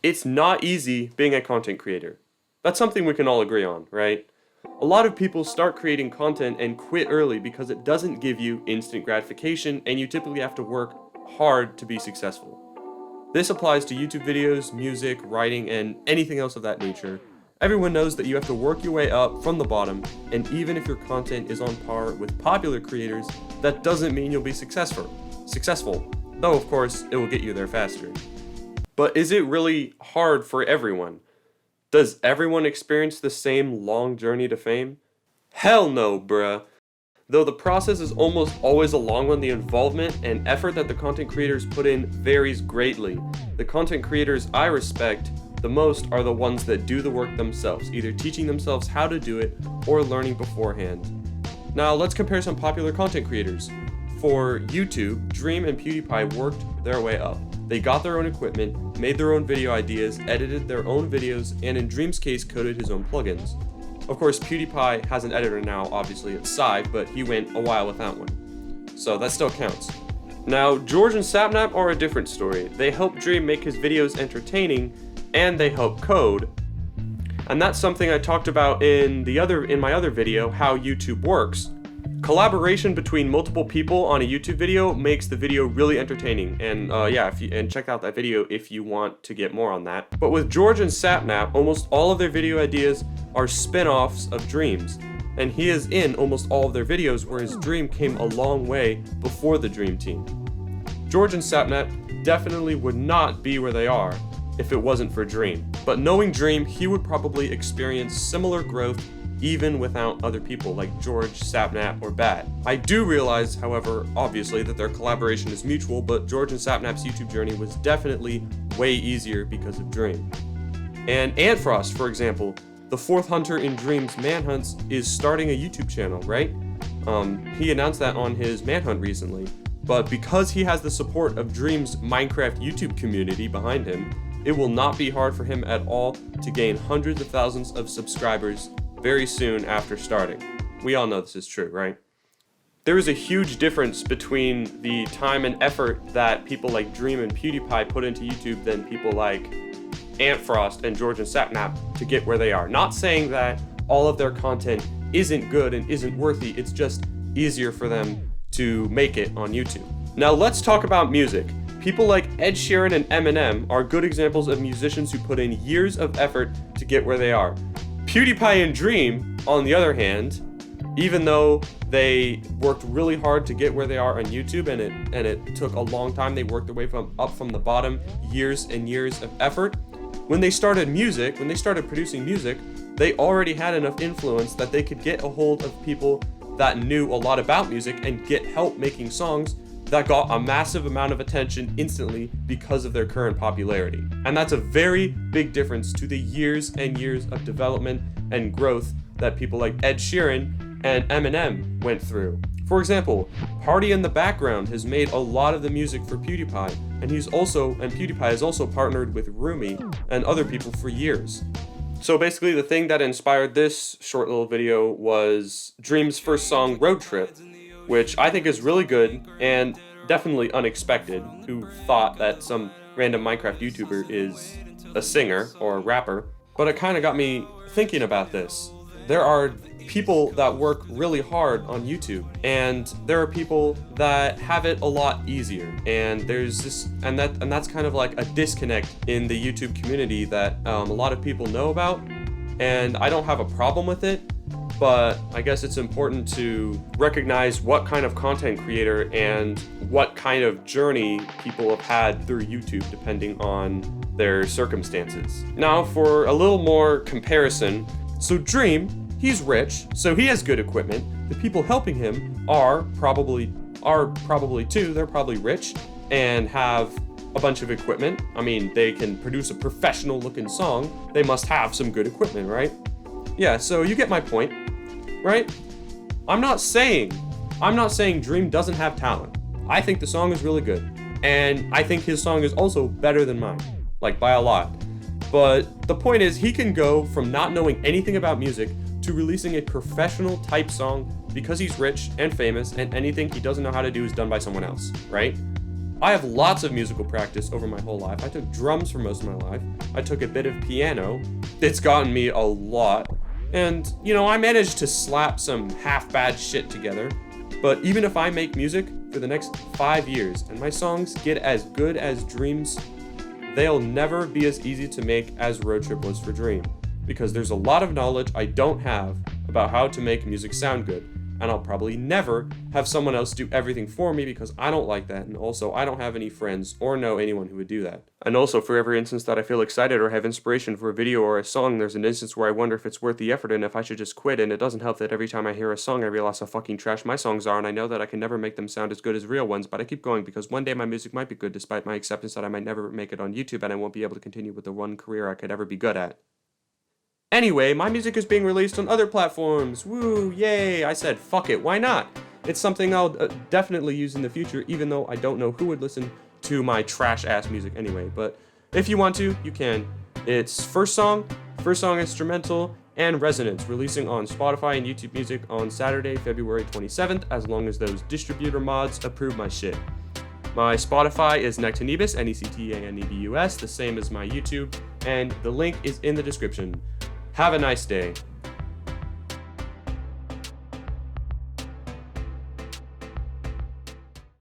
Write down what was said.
It's not easy being a content creator. That's something we can all agree on, right? A lot of people start creating content and quit early because it doesn't give you instant gratification and you typically have to work hard to be successful. This applies to YouTube videos, music, writing, and anything else of that nature. Everyone knows that you have to work your way up from the bottom, and even if your content is on par with popular creators, that doesn't mean you'll be successful, though of course it will get you there faster. But is it really hard for everyone? Does everyone experience the same long journey to fame? Hell no, bruh. Though the process is almost always a long one, the involvement and effort that the content creators put in varies greatly. The content creators I respect the most are the ones that do the work themselves, either teaching themselves how to do it or learning beforehand. Now let's compare some popular content creators. For YouTube, Dream and PewDiePie worked their way up. They got their own equipment, made their own video ideas, edited their own videos, and in Dream's case, coded his own plugins. Of course, PewDiePie has an editor now, obviously it's Psy, but he went a while without one. So that still counts. Now, George and Sapnap are a different story. They help Dream make his videos entertaining, and they help code. And that's something I talked about in my other video, how YouTube works. Collaboration between multiple people on a YouTube video makes the video really entertaining, and and check out that video if you want to get more on that. But with George and Sapnap, almost all of their video ideas are spin-offs of Dream's, and he is in almost all of their videos, whereas Dream came a long way before the Dream Team. George and Sapnap definitely would not be where they are if it wasn't for Dream, but knowing Dream, he would probably experience similar growth even without other people like George, Sapnap, or Bat. I do realize, however, obviously, that their collaboration is mutual, but George and Sapnap's YouTube journey was definitely way easier because of Dream. And Antfrost, for example, the fourth hunter in Dream's Manhunts, is starting a YouTube channel, right? He announced that on his Manhunt recently, but because he has the support of Dream's Minecraft YouTube community behind him, it will not be hard for him at all to gain hundreds of thousands of subscribers very soon after starting. We all know this is true, right? There is a huge difference between the time and effort that people like Dream and PewDiePie put into YouTube than people like Antfrost and George and Sapnap to get where they are. Not saying that all of their content isn't good and isn't worthy, it's just easier for them to make it on YouTube. Now let's talk about music. People like Ed Sheeran and Eminem are good examples of musicians who put in years of effort to get where they are. PewDiePie and Dream, on the other hand, even though they worked really hard to get where they are on YouTube and it took a long time, they worked their way up from the bottom, years and years of effort. When they started producing music, they already had enough influence that they could get a hold of people that knew a lot about music and get help making songs that got a massive amount of attention instantly because of their current popularity. And that's a very big difference to the years and years of development and growth that people like Ed Sheeran and Eminem went through. For example, Party in the Background has made a lot of the music for PewDiePie, and PewDiePie has also partnered with Rumi and other people for years. So basically the thing that inspired this short little video was Dream's first song, Road Trip, which I think is really good and definitely unexpected. Who thought that some random Minecraft YouTuber is a singer or a rapper? But it kind of got me thinking about this. There are people that work really hard on YouTube, and there are people that have it a lot easier. And there's this, and that's kind of like a disconnect in the YouTube community that a lot of people know about. And I don't have a problem with it, but I guess it's important to recognize what kind of content creator and what kind of journey people have had through YouTube depending on their circumstances. Now for a little more comparison, so Dream, he's rich, so he has good equipment. The people helping him are probably too, they're probably rich and have a bunch of equipment. I mean, they can produce a professional looking song, they must have some good equipment, right? Yeah, so you get my point, right? I'm not saying Dream doesn't have talent. I think the song is really good, and I think his song is also better than mine, like by a lot. But the point is, he can go from not knowing anything about music to releasing a professional type song because he's rich and famous, and anything he doesn't know how to do is done by someone else, right? I have lots of musical practice over my whole life. I took drums for most of my life. I took a bit of piano. It's gotten me a lot. And, I managed to slap some half-bad shit together. But even if I make music for the next 5 years and my songs get as good as Dream's, they'll never be as easy to make as Road Trip was for Dream. Because there's a lot of knowledge I don't have about how to make music sound good. And I'll probably never have someone else do everything for me because I don't like that, and also I don't have any friends or know anyone who would do that. And also, for every instance that I feel excited or have inspiration for a video or a song, there's an instance where I wonder if it's worth the effort and if I should just quit, and it doesn't help that every time I hear a song I realize how fucking trash my songs are, and I know that I can never make them sound as good as real ones, but I keep going because one day my music might be good despite my acceptance that I might never make it on YouTube and I won't be able to continue with the one career I could ever be good at. Anyway, my music is being released on other platforms. Woo, yay! I said, fuck it, why not? It's something I'll definitely use in the future, even though I don't know who would listen to my trash-ass music anyway. But if you want to, you can. It's First Song Instrumental, and Resonance, releasing on Spotify and YouTube Music on Saturday, February 27th, as long as those distributor mods approve my shit. My Spotify is Nectanebus, Nectanebus, the same as my YouTube, and the link is in the description. Have a nice day.